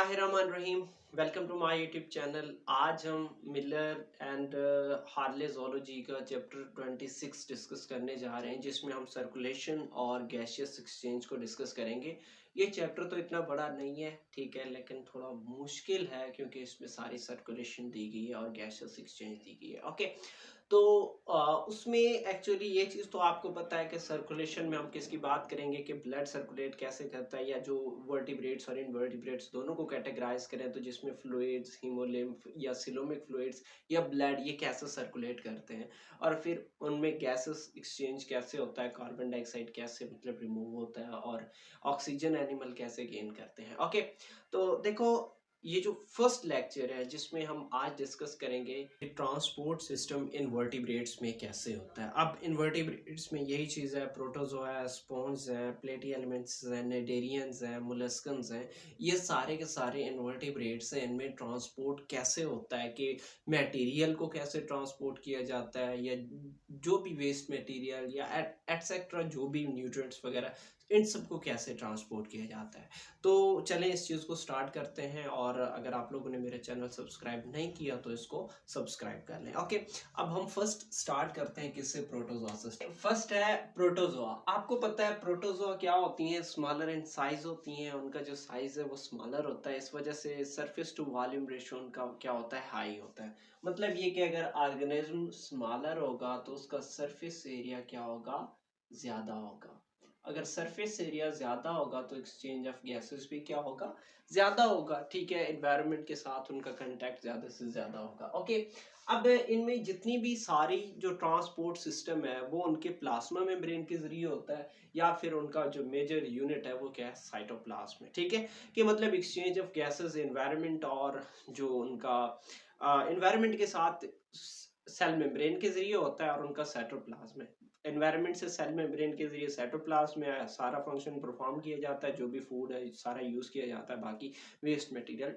बिस्मिल्लाहिर्रहमानिर्रहीम। Welcome to my YouTube channel. आज हम मिलर एंड हार्ले जोलॉजी का चैप्टर 26 डिस्कस करने जा रहे हैं, जिसमें हम सर्कुलेशन और गैसियस एक्सचेंज को डिस्कस करेंगे। ये चैप्टर तो इतना बड़ा नहीं है, ठीक है, लेकिन थोड़ा मुश्किल है क्योंकि इसमें सारी सर्कुलेशन दी गई है और गैसियस एक्सचेंज दी गई है। ओके, तो उसमें एक्चुअली ये चीज़ तो आपको पता है कि सर्कुलेशन में हम किसकी बात करेंगे कि ब्लड सर्कुलेट कैसे करता है, या जो वर्टिब्रेट्स और इनवर्टिब्रेट्स दोनों को कैटेगराइज करें तो जिसमें फ्लूइड्स, हीमोलिम्फ या सिलोमिक फ्लूइड्स या ब्लड ये कैसे सर्कुलेट करते हैं, और फिर उनमें गैसेस एक्सचेंज कैसे होता है, कार्बन डाइऑक्साइड कैसे मतलब रिमूव होता है और ऑक्सीजन एनिमल कैसे गेन करते हैं। ओके, तो देखो, ये जो फर्स्ट लेक्चर है जिसमें हम आज डिस्कस करेंगे ट्रांसपोर्ट सिस्टम इनवर्टिब्रेट्स में कैसे होता है। अब इनवर्टिब्रेट्स में यही चीज़ है, प्रोटोजोआ है, स्पॉन्ज हैं, प्लेटी एलिमेंट्स हैं, नेडेरियंस हैं, मोलस्कन्स हैं, ये सारे के सारे इनवर्टिब्रेट्स हैं। इनमें ट्रांसपोर्ट कैसे होता है कि मटेरियल को कैसे ट्रांसपोर्ट किया जाता है, या जो भी वेस्ट मटेरियल या एटसेट्रा जो भी न्यूट्रिएंट्स वगैरह, इन सबको कैसे ट्रांसपोर्ट किया जाता है। तो चलें इस चीज़ को स्टार्ट करते हैं, और अगर आप लोगों ने मेरे चैनल सब्सक्राइब नहीं किया तो इसको सब्सक्राइब कर लें। ओके, अब हम फर्स्ट स्टार्ट करते हैं किससे, प्रोटोजोआ से। फर्स्ट है प्रोटोजोआ। आपको पता है प्रोटोजोआ क्या होती हैं, स्मॉलर इन साइज होती हैं, उनका जो साइज है वो स्मॉलर होता है, इस वजह से सरफेस टू वॉल्यूम रेशियो उनका क्या होता है, हाई होता है। मतलब ये कि अगर ऑर्गेनिज्म स्मॉलर होगा तो उसका सरफेस एरिया क्या होगा, ज्यादा होगा। अगर सरफेस एरिया ज्यादा होगा तो एक्सचेंज ऑफ गैसेस भी क्या होगा, ज्यादा होगा। ठीक है, एनवायरनमेंट के साथ उनका कांटेक्ट ज्यादा से ज्यादा होगा। ओके, अब इनमें जितनी भी सारी जो ट्रांसपोर्ट सिस्टम है वो उनके प्लाज्मा मेम्ब्रेन के जरिए होता है, या फिर उनका जो मेजर यूनिट है वो क्या है, साइटोप्लाज्म है। ठीक है, कि मतलब एक्सचेंज ऑफ गैसेस एनवायरनमेंट और जो उनका एनवायरनमेंट के साथ सेल मेम्ब्रेन के जरिए होता है, और उनका साइटोप्लाज्म है। एनवायरनमेंट से सेल मेम्ब्रेन के जरिए साइटोप्लाज्म में सारा फंक्शन परफॉर्म किया जाता है, जो भी फूड है सारा यूज किया जाता है, बाकी वेस्ट मटेरियल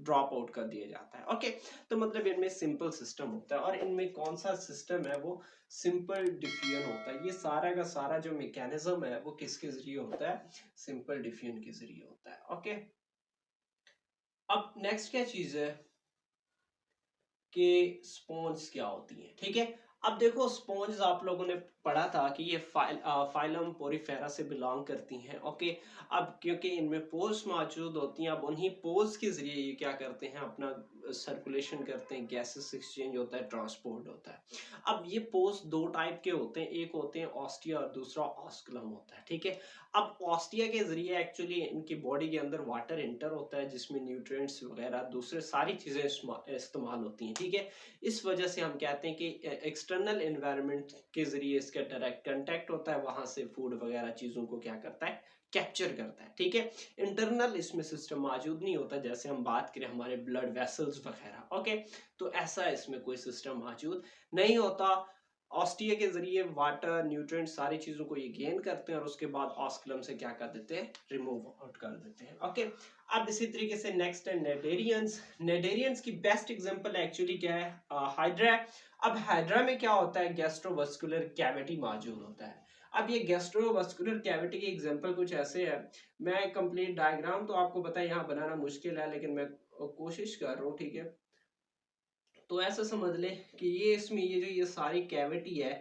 ड्रॉप आउट कर दिया जाता है। ओके, तो मतलब इनमें सिंपल सिस्टम होता है, और इनमें कौन सा सिस्टम है, वो सिंपल डिफ्यूजन होता है। ये सारा का सारा जो मैकेनिज्म है वो किसके जरिए होता है, सिंपल डिफ्यूजन के जरिए होता है। ओके, अब नेक्स्ट क्या चीज है कि स्पॉन्ज क्या होती हैं। ठीक है, अब देखो स्पॉन्ज आप लोगों ने पढ़ा था कि ये फाइलम पोरीफेरा से बिलोंग करती हैं। ओके, अब क्योंकि इनमें पोर्स मौजूद होती हैं, अब उन्हीं पोर्स के जरिए ये क्या करते हैं, अपना सर्कुलेशन करते हैं, गैसेस एक्सचेंज होता है, ट्रांसपोर्ट होता है। अब ये पोर्स दो टाइप के होते हैं, एक होते हैं ऑस्टिया और दूसरा ऑस्कुलम होता है। ठीक है, अब ऑस्टिया के जरिए एक्चुअली इनकी बॉडी के अंदर वाटर इंटर होता है, जिसमें न्यूट्रिएंट्स वगैरह दूसरे सारी चीजें इस्तेमाल होती हैं। ठीक है, इस वजह से हम कहते हैं कि एक्सटर्नल एनवायरनमेंट के जरिए इसका डायरेक्ट कांटेक्ट होता है, वहां से फूड वगैरह चीजों को क्या करता है, कैप्चर करता है। ठीक है, इंटरनल इसमें सिस्टम मौजूद नहीं होता, जैसे हम बात करें हमारे ब्लड वेसल्स वगैरह। ओके, तो ऐसा इसमें कोई सिस्टम मौजूद नहीं होता। ऑस्टिया के जरिए वाटर, न्यूट्रिएंट सारी चीजों को ये गेन करते हैं, और उसके बाद ऑस्कुलम से क्या कर देते हैं, रिमूव आउट कर देते हैं। ओके, अब इसी तरीके से नेक्स्ट है नेडेरियंस। नेडेरियंस की बेस्ट एग्जांपल एक्चुअली क्या है, हाइड्रा। अब हाइड्रा में क्या होता है, गैस्ट्रोवास्कुलर कैविटी मौजूद होता है। अब ये गैस्ट्रोवास्कुलर कैविटी की एग्जांपल कुछ ऐसे है, मैं कंप्लीट डायग्राम तो आपको पता है यहाँ बनाना मुश्किल है, लेकिन मैं कोशिश कर रहा हूँ। ठीक है, तो ऐसा समझ ले कि ये इसमें ये जो ये सारी कैविटी है,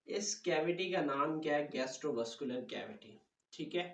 इस कैविटी का नाम क्या है, गैस्ट्रोवास्कुलर कैविटी। ठीक है,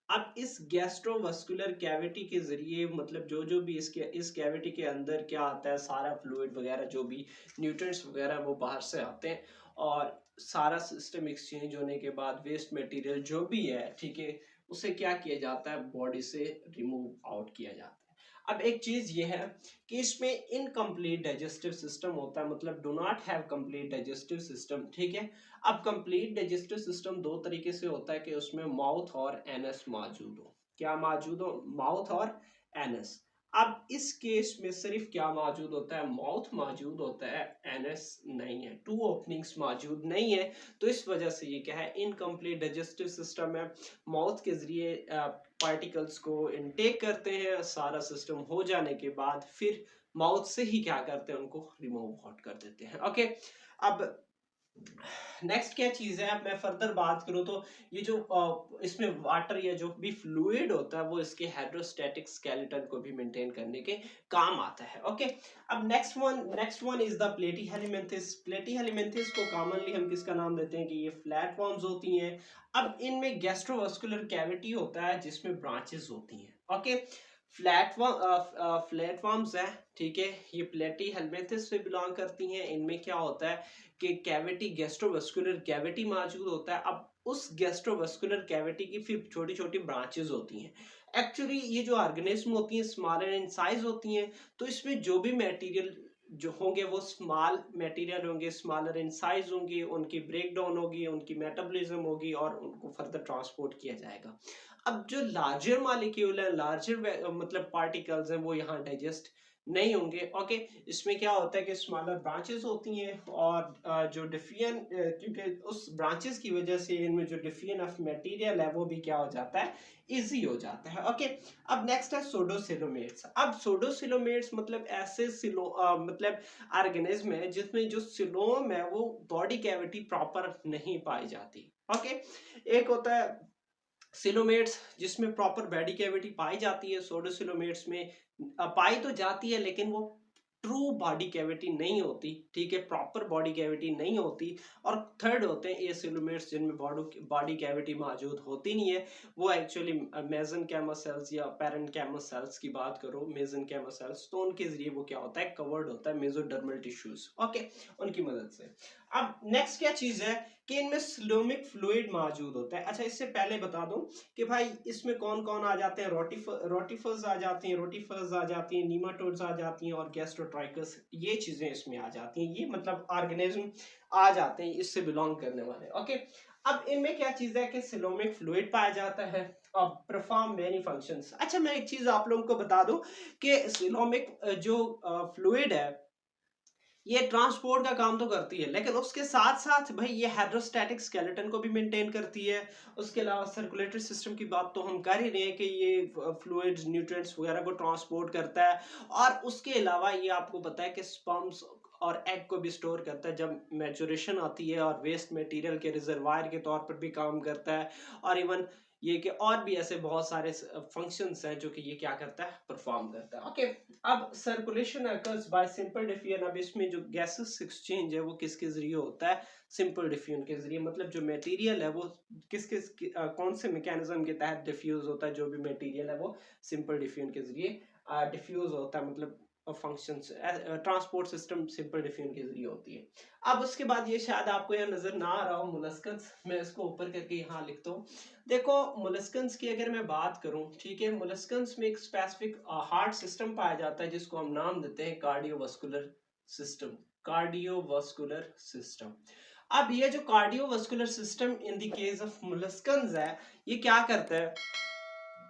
अब इस गैस्ट्रोवास्कुलर कैविटी के जरिए मतलब जो जो भी इसके इस कैविटी के अंदर क्या आता है, सारा फ्लूइड वगैरह जो भी न्यूट्रिएंट्स वगैरह वो बाहर से आते हैं, और सारा सिस्टम एक्सचेंज होने के बाद वेस्ट मटेरियल जो भी है, ठीक है, उसे क्या किया जाता है, बॉडी से रिमूव आउट किया जाता है। अब एक चीज ये है कि इसमें इनकम्प्लीट डाइजेस्टिव सिस्टम होता है, मतलब do not have complete digestive system. ठीक है, अब कंप्लीट डाइजेस्टिव सिस्टम दो तरीके से होता है कि उसमें माउथ और एनस मौजूद हो। क्या मौजूद हो, माउथ और एनस। अब इस केस में सिर्फ क्या मौजूद होता है, माउथ मौजूद होता है, एनस नहीं है, टू ओपनिंग्स मौजूद नहीं है। तो इस वजह से ये क्या है, इनकम्प्लीट डाइजेस्टिव सिस्टम है। माउथ के जरिए पार्टिकल्स को इनटेक करते हैं, सारा सिस्टम हो जाने के बाद फिर माउथ से ही क्या करते हैं, उनको रिमूव आउट कर देते हैं। ओके, अब नेक्स्ट क्या चीज है, अब मैं फर्दर बात करूं तो ये जो इसमें वाटर या जो भी फ्लूइड होता है वो इसके हाइड्रोस्टैटिक स्केलेटन को भी मेंटेन करने के काम आता है। ओके, अब नेक्स्ट वन इज द प्लेटी हेलिमेंथिस। प्लेटी हेलिमेंथिस को कॉमनली हम किसका नाम देते हैं कि ये फ्लैट फॉर्म्स होती हैं। अब इनमें गैस्ट्रोवास्कुलर कैविटी होता है जिसमें ब्रांचेस होती हैं। ओके, प्लेटफॉर्म्स है, ठीक है, ये प्लेटी हेलमेंथिस से बिलोंग करती हैं। इनमें क्या होता है कि कैविटी, गैस्ट्रोवास्कुलर कैविटी मौजूद होता है। अब उस गैस्ट्रोवास्कुलर कैविटी की फिर छोटी छोटी ब्रांचेस होती हैं। एक्चुअली ये जो ऑर्गेनिज्म होती हैं स्मॉलर इन साइज होती हैं, तो इसमें जो भी मटेरियल जो होंगे वो स्मॉल मटेरियल होंगे, स्मॉलर इन साइज होंगे, उनकी ब्रेक डाउन होगी, उनकी मेटाबॉलिज्म होगी और उनको फर्दर ट्रांसपोर्ट किया जाएगा। अब जो लार्जर मॉलिक्यूल है, लार्जर मतलब पार्टिकल्स हैं, वो यहाँ डाइजेस्ट नहीं होंगे। ओके, इसमें क्या होता है कि स्मॉलर ब्रांचेस होती हैं और जो डिफियन, क्योंकि उस ब्रांचेस की वजह से इनमें जो डिफियन ऑफ मटेरियल है वो भी क्या हो जाता है, इजी हो जाता है। ओके, अब नेक्स्ट है सोडोसिलोमेट्स। अब सोडोसिलोमेट्स मतलब ऐसे मतलब ऑर्गेनिज्म है जिसमें जो सिलोम है वो बॉडी कैविटी प्रॉपर नहीं पाई जाती। ओके, एक होता है सिलोमेट्स जिसमें प्रॉपर बॉडी कैविटी पाई जाती है। सोडोसिलोमेट्स में पाई तो जाती है लेकिन वो ट्रू बॉडी कैविटी नहीं होती, ठीक है, प्रॉपर बॉडी कैविटी नहीं होती। और थर्ड होते हैं एसिलोमेट्स जिनमें बॉडी कैविटी मौजूद होती नहीं है। वो एक्चुअली मेसेनकाइमल सेल्स या पैरेन्काइमल सेल्स की बात करो, मेसेनकाइमल सेल्स, तो उनके जरिए वो क्या होता है, कवर्ड होता है मेसोडर्मल टिश्यूज। ओके, उनकी मदद से। अब नेक्स्ट क्या चीज है कि इनमें सिलोमिक फ्लूइड मौजूद होता है। अच्छा, इससे पहले बता दूं कि भाई इसमें कौन कौन आ जाते हैं, रोटिफर्स आ जाती हैं, रोटिफर्स आ जाती हैं, नीमाटोड्स आ जाती हैं और गैस्ट्रोट्राइकस, ये चीजें इसमें आ जाती हैं। ये मतलब ऑर्गेनिज्म आ जाते हैं इससे बिलोंग करने वाले। ओके, अब इनमें क्या चीज है कि सिलोमिक फ्लूइड पाया जाता है और परफॉर्म मेनी फंक्शंस। अच्छा, मैं एक चीज आप लोगों को बता दूं कि सिलोमिक जो फ्लूइड है ये ट्रांसपोर्ट का काम तो करती है, लेकिन उसके साथ साथ भाई ये हाइड्रोस्टैटिक स्केलेटन को भी मेंटेन करती है। उसके अलावा सर्कुलेटरी सिस्टम की बात तो हम कर ही रहे हैं कि ये फ्लूइड्स, न्यूट्रिएंट्स वगैरह को ट्रांसपोर्ट करता है। और उसके अलावा ये आपको पता है कि स्पर्म्स और एग को भी स्टोर करता है जब मैच्योरेशन आती है, और वेस्ट मटेरियल के रिजर्वायर के तौर पर भी काम करता है। और इवन ये कि और भी ऐसे बहुत सारे फंक्शंस हैं जो कि ये क्या करता है, परफॉर्म करता है। ओके, अब circulation occurs by simple diffusion. अब इसमें जो गैसेस एक्सचेंज है वो किसके जरिए होता है, सिंपल डिफ्यूजन के जरिए। मतलब जो मटेरियल है वो किस किस कौन से मैकेनिज्म के तहत डिफ्यूज होता है, जो भी मटेरियल है वो सिंपल डिफ्यूजन के जरिए डिफ्यूज होता है। मतलब functions, transport system simple diffusion के जरिए होती है। अब उसके बाद ये शायद आपको यहाँ नजर ना आ रहा हो, मोलस्कस, मैं इसको ऊपर करके यहाँ लिखता हूँ। देखो, मोलस्कन्स की अगर मैं बात करूं, ठीक है, मोलस्कन्स में एक स्पेसिफिक हार्ट सिस्टम पाया जाता है जिसको हम नाम देते हैं कार्डियोवास्कुलर सिस्टम। Cardiovascular system. अब ये जो cardiovascular system in the case of molluscans है, ये क्या करता है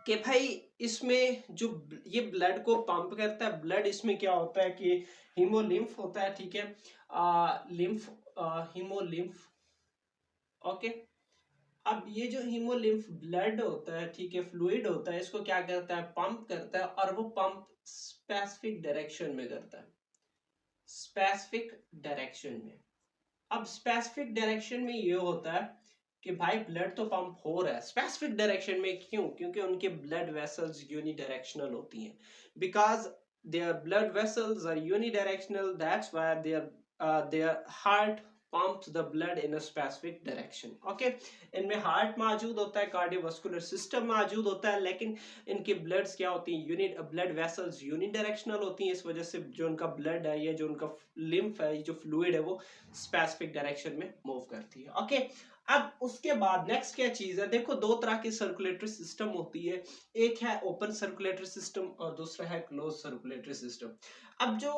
कि भाई इसमें जो ये ब्लड को पंप करता है। ब्लड इसमें क्या होता है कि हीमोलिम्फ होता है, ठीक है, लिम्फ, हीमोलिम्फ। ओके, अब ये जो हीमोलिम्फ ब्लड होता है, ठीक है, फ्लूइड होता है, इसको क्या करता है, पंप करता है। और वो पंप स्पेसिफिक डायरेक्शन में करता है, स्पेसिफिक डायरेक्शन में। अब स्पेसिफिक डायरेक्शन में ये होता है कि भाई ब्लड तो पंप हो रहा है स्पेसिफिक डायरेक्शन में, क्यों, क्योंकि उनके ब्लड वेसल्स यूनिडायरेक्शनल होती हैं। Because there blood vessels are unidirectional, that's why there heart pumps the blood in a specific direction. Okay, इनमें हार्ट मौजूद होता है, कार्डियोवास्कुलर सिस्टम मौजूद होता है, लेकिन इनके ब्लड्स क्या होती हैं, यूनिट ब्लड वेसल्स यूनिडायरेक्शनल होती हैं। इस वजह से जो उनका ब्लड है या जो उनका लिम्फ है, जो फ्लूइड है, वो स्पेसिफिक डायरेक्शन में मूव करती है। ओके, अब उसके बाद नेक्स्ट क्या चीज है, देखो दो तरह की सर्कुलेटरी सिस्टम होती है। एक है ओपन सर्कुलेटरी सिस्टम और दूसरा है क्लोज सर्कुलेटरी सिस्टम। अब जो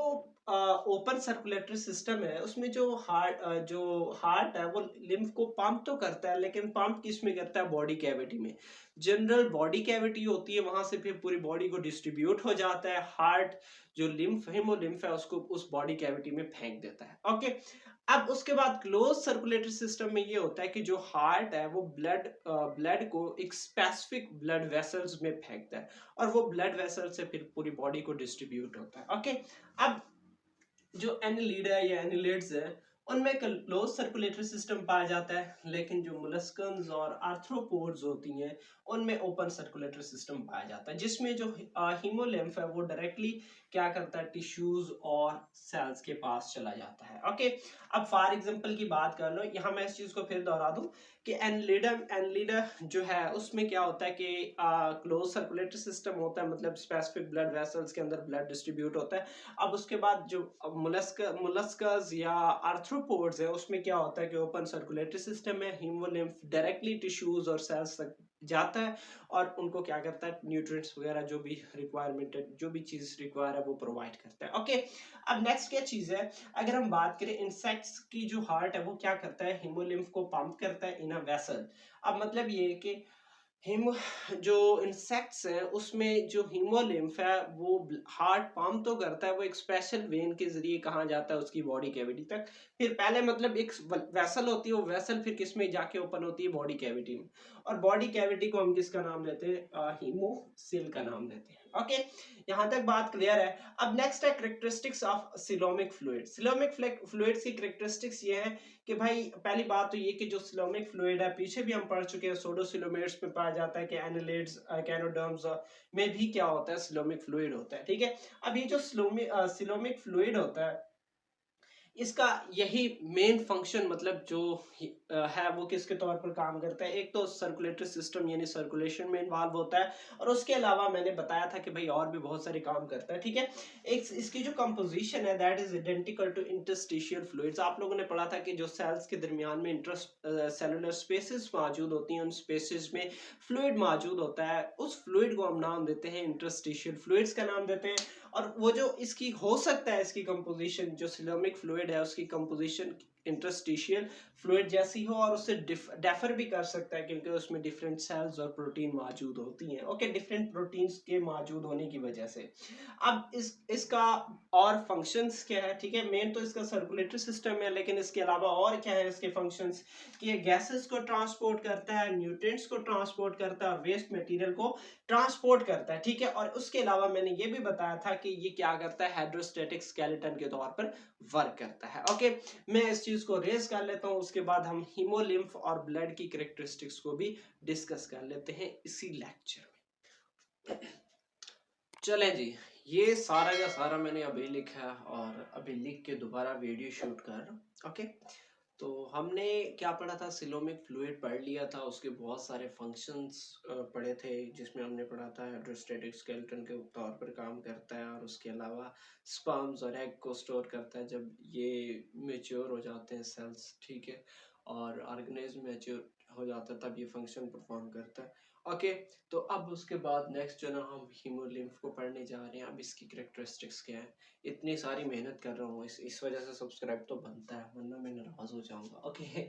ओपन सर्कुलेटरी सिस्टम है उसमें जो हार्ट है वो लिम्फ को पंप तो करता है, लेकिन पंप किस में करता है, बॉडी कैविटी में। जनरल बॉडी कैविटी होती है, वहां से फिर पूरी बॉडी को डिस्ट्रीब्यूट हो जाता है। हार्ट जो लिम्फ हीमोलिम्फ है उसको उस बॉडी कैविटी में फेंक देता है। ओके, अब उसके बाद क्लोज सर्कुलेटरी सिस्टम में ये होता है कि जो हार्ट है वो ब्लड को एक स्पेसिफिक ब्लड वेसल्स में फेंकता है, और वो ब्लड वेसल से फिर पूरी बॉडी को डिस्ट्रीब्यूट होता है। ओके, अब जो एनिलीड है या एनिलेट्स है उनमें क्लोज सर्कुलेटरी सिस्टम पाया जाता है, लेकिन जो मोलस्कन्स और आर्थ्रोपोड्स होती हैं उनमें ओपन सर्कुलेटरी सिस्टम पाया जाता है, जिसमें जो हीमोलिम्फ है वो डायरेक्टली क्या करता है, टिश्यूज और सेल्स के पास चला जाता है। ओके, अब फॉर एग्जांपल की बात कर लो, यहाँ मैं इस चीज को फिर दोहरा दूं कि एनलिडा जो है उसमें क्या होता है कि क्लोज सर्कुलेटरी सिस्टम होता है, मतलब स्पेसिफिक ब्लड वेसल्स के अंदर ब्लड डिस्ट्रीब्यूट होता है। अब उसके बाद जो मुलस्कस या आर्थ्रोपोड्स है उसमें क्या होता है कि ओपन सर्कुलेटरी सिस्टम में हीमोलिम्फ डायरेक्टली टिश्यूज और सेल्स तक जाता है और उनको क्या करता है, न्यूट्रिएंट्स वगैरह जो भी रिक्वायरमेंट है, जो भी चीज रिक्वायर है वो प्रोवाइड करता है। ओके, अब नेक्स्ट क्या चीज है, अगर हम बात करें इंसेक्ट्स की, जो हार्ट है वो क्या करता है, हीमोलिम्फ को पंप करता है इन अ वेसल। अब मतलब ये है कि हीमो जो इंसेक्ट्स हैं उसमें जो हीमोलिम्फ है वो हार्ट पंप तो करता है, वो एक स्पेशल वेन के जरिए कहाँ जाता है, उसकी बॉडी कैविटी तक। फिर पहले मतलब एक वेसल होती है, वो वेसल फिर किस में जाके ओपन होती है, बॉडी कैविटी में। और बॉडी कैविटी को हम किसका नाम लेते हैं, हीमोसिल का नाम लेते हैं। ओके, यहाँ तक बात क्लियर है। अब नेक्स्ट है characteristics of coelomic fluid. Coelomic fluids की करेक्टरिस्टिक्स ये है कि भाई पहली बात तो ये कि जो सिलोमिक फ्लूइड है, पीछे भी हम पढ़ चुके हैं, सोडोसिलोमेट्स में पाया जाता है कि एनालिड्स कैनोडर्म्स में भी क्या होता है, सिलोमिक फ्लूइड होता है। ठीक है, अब ये जो सिलोमिक फ्लूइड होता है, इसका यही मेन फंक्शन मतलब जो है वो किसके तौर पर काम करता है, एक तो सर्कुलेटरी सिस्टम यानी सर्कुलेशन में इन्वॉल्व होता है, और उसके अलावा मैंने बताया था कि भाई और भी बहुत सारे काम करता है। ठीक है, एक इसकी जो कंपोजिशन है that is identical to interstitial fluids. आप लोगों ने पढ़ा था कि जो सेल्स के दरमियान में इंटरस्ट सेलुलर स्पेसेस मौजूद होती हैं, उन स्पेसेस में फ्लूइड मौजूद होता है, उस फ्लूइड को हम नाम देते हैं इंटरस्टिशियल फ्लूइड्स का नाम देते हैं। और वो जो इसकी हो सकता है, इसकी कंपोजिशन जो सिलोमिक फ्लूइड है उसकी कंपोजिशन इंटरस्टिशियल फ्लूइड जैसी हो, और उससे डिफर भी कर सकता है क्योंकि उसमें डिफरेंट सेल्स और प्रोटीन मौजूद होती हैं। ओके, डिफरेंट प्रोटीन्स के मौजूद होने की वजह से। अब इसका और फंक्शंस क्या है, ठीक है, मेन तो इसका सर्कुलेटरी सिस्टम है, लेकिन इसके अलावा और क्या है इसके फंक्शंस, कि ये गैसेस को ट्रांसपोर्ट करता है, न्यूट्रिएंट्स को ट्रांसपोर्ट करता है और वेस्ट मटेरियल को ट्रांसपोर्ट करता है। ठीक है, और उसके अलावा मैंने ये भी बताया था कि ये क्या करता है, हाइड्रोस्टैटिक स्केलेटन के तौर पर वर्क करता है। ओके, मैं इस चीज को रेज कर लेता हूं, उसके बाद हम हीमोलिम्फ और ब्लड की कैरेक्टरिस्टिक्स को भी डिस्कस कर लेते हैं इसी लेक्चर में। चले जी, ये सारा का सारा मैंने अभी लिखा है और अभी लिख के दोबारा वीडियो शूट कर रहा हूं। ओके, तो हमने क्या पढ़ा था, सिलोमिक फ्लूइड पढ़ लिया था, उसके बहुत सारे फंक्शंस पढ़े थे, जिसमें हमने पढ़ा था हाइड्रोस्टैटिक स्केलेटन के तौर पर काम करता है, और उसके अलावा स्पर्म्स और एग को स्टोर करता है जब ये मेच्योर हो जाते हैं सेल्स। ठीक है, और ऑर्गेनिज्म मेच्योर हो जाता है तब ये फंक्शन परफॉर्म करता है। ओके, तो अब उसके बाद नेक्स्ट जो ना हम हीमोलिम्फ को पढ़ने जा रहे हैं। अब इसकी करेक्टरिस्टिक्स क्या है, इतनी सारी मेहनत कर रहा हूँ, इस वजह से सब्सक्राइब तो बनता है, वरना मैं नाराज हो जाऊंगा। ओके,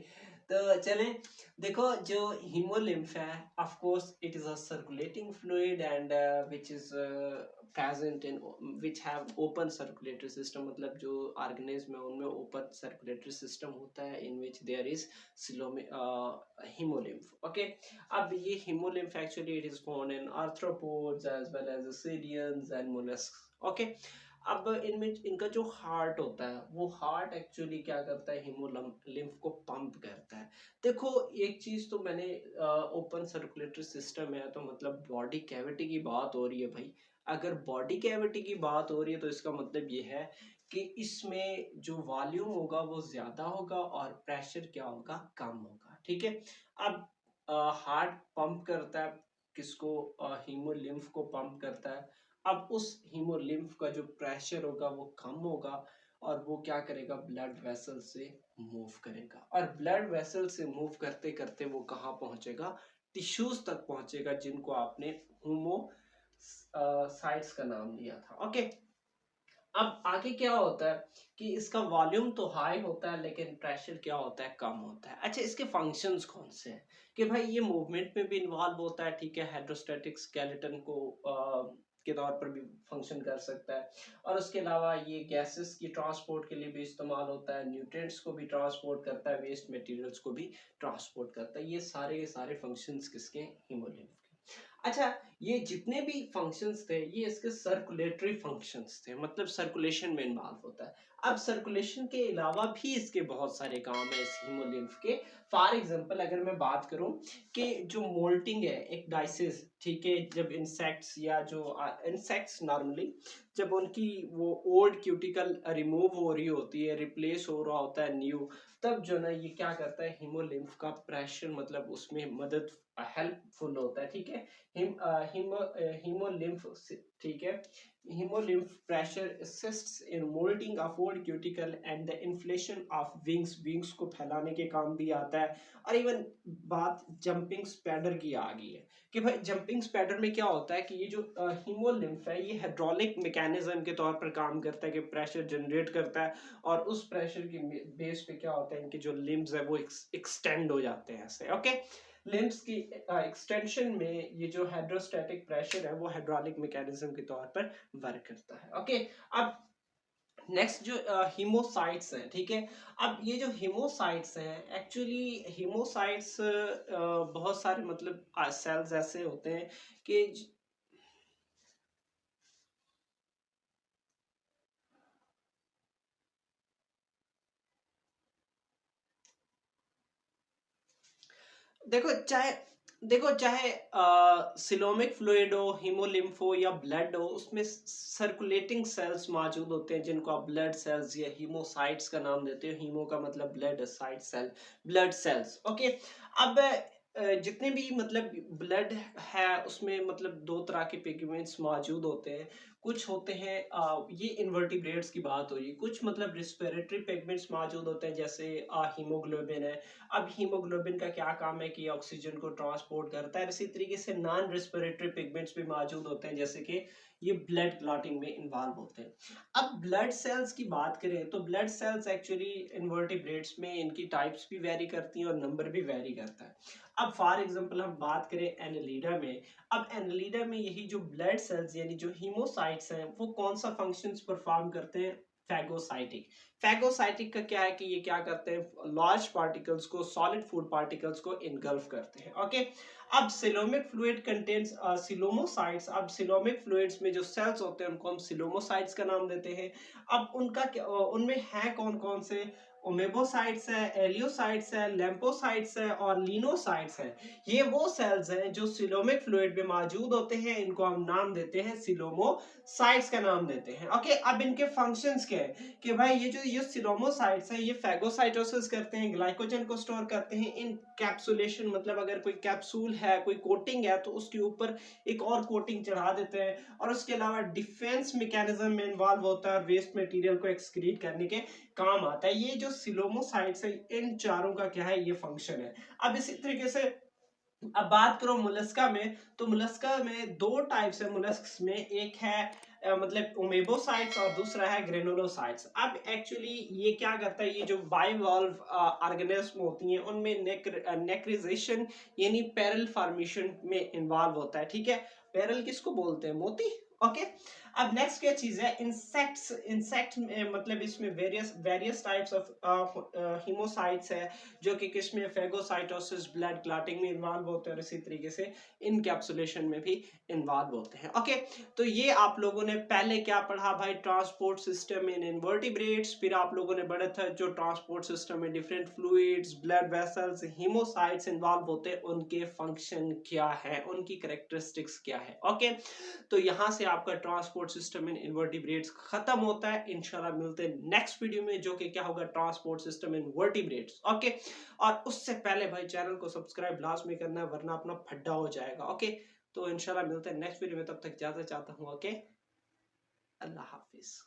तो चलें, देखो जो हीमोलिम्फ है, of course it is a circulating fluid and which is present in which have open circulatory system, मतलब जो ऑर्गेनिज्म है उनमें ओपन सर्कुलेटरी सिस्टम होता है in which there is hemolymph. Okay, अब ये hemolymph actually it is found in arthropods as well as ascidians and mollusks. Okay, अब इनमें इनका जो हार्ट होता है वो हार्ट एक्चुअली क्या करता है, हीमोलिम्फ को पंप करता है। देखो एक चीज तो मैंने ओपन सर्कुलेटरी सिस्टम है तो मतलब बॉडी कैविटी की बात हो रही है भाई। अगर बॉडी कैविटी की बात हो रही है तो इसका मतलब ये है कि इसमें जो वॉल्यूम होगा वो ज्यादा होगा और प्रेशर क्या होगा, कम होगा। ठीक है, अब हार्ट पंप करता है किसको, हीमोलिम्फ को पंप करता है। अब उस हीमोलिम्फ का जो प्रेशर होगा वो कम होगा और वो क्या करेगा, ब्लड वेसल से मूव करेगा, और ब्लड वेसल से मूव करते करते वो कहाँ पहुंचेगा, टिश्यूज तक पहुंचेगा, जिनको आपने होमो साइट्स का नाम लिया था। ओके, अब आगे क्या होता है कि इसका वॉल्यूम तो हाई होता है लेकिन प्रेशर क्या होता है, कम होता है। अच्छा, इसके फंक्शंस कौन से हैं, कि भाई ये मूवमेंट में भी इन्वॉल्व होता है। ठीक है, हाइड्रोस्टैटिक स्केलेटन को के तौर पर भी फंक्शन कर सकता है, और उसके अलावा ये गैसेस की ट्रांसपोर्ट के लिए भी इस्तेमाल होता है, न्यूट्रिएंट्स को भी ट्रांसपोर्ट करता है, वेस्ट मटेरियल्स को भी ट्रांसपोर्ट करता है। ये सारे फंक्शंस किसके, हीमोलिम्फ के। अच्छा, ये जितने भी फंक्शंस थे ये इसके सर्कुलेटरी फंक्शंस थे, मतलब सर्कुलेशन में इन्वॉल्व होता है। अब सर्कुलेशन के अलावा भी इसके बहुत सारे काम है इस हीमोलिम्फ के। फॉर एग्जांपल अगर मैं बात करूं कि जो मोल्टिंग है एक डाइसिस, ठीक है, जब इंसेक्ट्स या जो इंसेक्ट्स नॉर्मली जब उनकी वो ओल्ड क्यूटिकल रिमूव हो रही होती है, रिप्लेस हो रहा होता है न्यू, तब जो ना ये क्या करता है हीमोलिम्फ का प्रेशर मतलब उसमें मदद हेल्पफुल होता है, ठीक है। hemolymph, ठीक है, hemolymph pressure assists in molding of old cuticle and the inflation of wings को फैलाने के काम भी आता है। और इवन बात जंपिंग स्पैडर की आ गई है कि भाई जंपिंग स्पैडर में क्या होता है कि ये जो हीमोलिम्फ है ये हाइड्रोलिक मैकेनिज्म के तौर पर काम करता है कि प्रेशर जनरेट करता है, और उस प्रेशर की बेस पे क्या होता है इनके जो लिम्स है वो एक्सटेंड हो जाते हैं ऐसे, ओके। लिम्स की एक्सटेंशन में ये जो हाइड्रोस्टैटिक प्रेशर है वो हाइड्रोलिक मैकेनिज्म के तौर पर वर्क करता है, ओके। अब नेक्स्ट जो हीमोसाइट्स हैं, ठीक है। अब ये जो हीमोसाइट्स हैं एक्चुअली हीमोसाइट्स बहुत सारे मतलब सेल्स ऐसे होते हैं कि देखो, चाहे सिलोमिक फ्लूइड हो, हीमोलिम्फ हो या ब्लड हो, उसमें सर्कुलेटिंग सेल्स मौजूद होते हैं जिनको आप ब्लड सेल्स या हीमोसाइट्स का नाम देते हो। हीमो का मतलब blood, cyte cell, blood cells, okay. अब जितने भी मतलब ब्लड है उसमें मतलब दो तरह के पिगमेंट्स मौजूद होते हैं। कुछ होते हैं ये इन्वर्टिब्रेट्स की बात हुई, कुछ मतलब रिस्पिरेटरी पिगमेंट्स मौजूद होते हैं जैसे हीमोग्लोबिन है। अब हीमोग्लोबिन का क्या काम है कि ऑक्सीजन को ट्रांसपोर्ट करता है। इसी तरीके से नॉन रेस्पिरेटरी पिगमेंट्स भी मौजूद होते हैं जैसे कि ये ब्लड क्लॉटिंग में इन्वॉल्व होते हैं। अब ब्लड सेल्स की बात करें तो ब्लड सेल्स एक्चुअली इन्वर्टिब्रेट्स में इनकी टाइप्स भी वेरी करती हैं और नंबर भी वेरी करता है। अब फॉर एग्जांपल हम बात करें एनालिडा में। अब एनालिडा में यही जो ब्लड सेल्स यानी जो हीमोसाइट्स हैं वो कौन सा फंक्शंस परफॉर्म करते हैं? फैगोसाइटिक। फैगोसाइटिक का क्या है कि ये क्या करते हैं, लार्ज पार्टिकल्स को, सॉलिड फूड पार्टिकल्स को इनगल्फ करते हैं, ओके। अब सिलोमिक फ्लूइड कंटेन्स सिलोमोसाइट्स। अब सिलोमिक फ्लूइड्स में जो सेल्स होते हैं उनको हम सिलोमोसाइट्स का नाम देते हैं। अब उनका उनमें है कौन कौन से? ओमेगोसाइट्स है, एलियोसाइट्स है, लैम्पोसाइट्स है और लीनोसाइट्स है। ये वो सेल्स हैं जो सिलोमिक फ्लूइड में मौजूद होते हैं, इनको हम नाम देते हैं सिलोमोसाइट्स का नाम देते हैं, ओके। अब इनके फंक्शंस क्या है कि भाई ये सिलोमोसाइट्स हैं ये फैगोसाइटोसिस करते हैं, ग्लाइकोजन को स्टोर करते हैं। इन कैप्सुलेशन मतलब अगर कोई कैप्सूल है, कोई कोटिंग है तो उसके ऊपर एक और कोटिंग चढ़ा देते हैं, और उसके अलावा डिफेंस मैकेनिज्म में इन्वॉल्व होता है और वेस्ट मटेरियल को एक्सक्रीट करने के काम आता है। ये जो सिलोमोसाइट्स है इन चारों का क्या है, ये फंक्शन है। अब इसी तरीके से अब बात करो मोलस्का में, तो मोलस्का में दो टाइप्स है मोलस्क में, एक है मतलब ओमेबोसाइट्स और दूसरा है ग्रेनुलोसाइट्स। अब एक्चुअली ये क्या करता है, ये जो बाइवॉल्व ऑर्गेनिज्म होती हैं उनमें नेक्रिजेशन यानी पैरल फॉर्मेशन में इन्वॉल्व होता है, ठीक है। पैरल किसको बोलते हैं? मोती, ओके। अब नेक्स्ट क्या चीज है, इंसेक्ट्स। इंसेक्ट में मतलब इसमें वेरियस वेरियस टाइप्स ऑफ हीमोसाइट्स है जो कि किसमें फैगोसाइटोसिस, ब्लड क्लॉटिंग में इन्वॉल्व होते हैं और इसी तरीके से इनकैप्सुलेशन में भी इन्वॉल्व होते हैं, ओके। तो ये आप लोगों ने पहले क्या पढ़ा भाई, ट्रांसपोर्ट सिस्टम इन इन्वर्टिब्रेट्स। फिर आप लोगों ने पढ़ा था जो ट्रांसपोर्ट सिस्टम में different fluids, blood vessels, हीमोसाइट्स involve होते हैं, उनके फंक्शन क्या है, उनकी कैरेक्टरिस्टिक्स क्या है, ओके। तो यहाँ से आपका ट्रांसपोर्ट सिस्टम इन इन्वर्टिब्रेट्स खत्म होता है। इंशाल्लाह मिलते हैं नेक्स्ट वीडियो में जो कि क्या होगा, transport system in vertebrates, okay. और उससे पहले भाई चैनल को सब्सक्राइब लाजमी करना है वरना अपना फड्डा हो जाएगा, ओके। तो इंशाल्लाह मिलते हैं नेक्स्ट वीडियो में, तब तक इजाजत चाहता हूँ, ओके। अल्लाह हाफिज।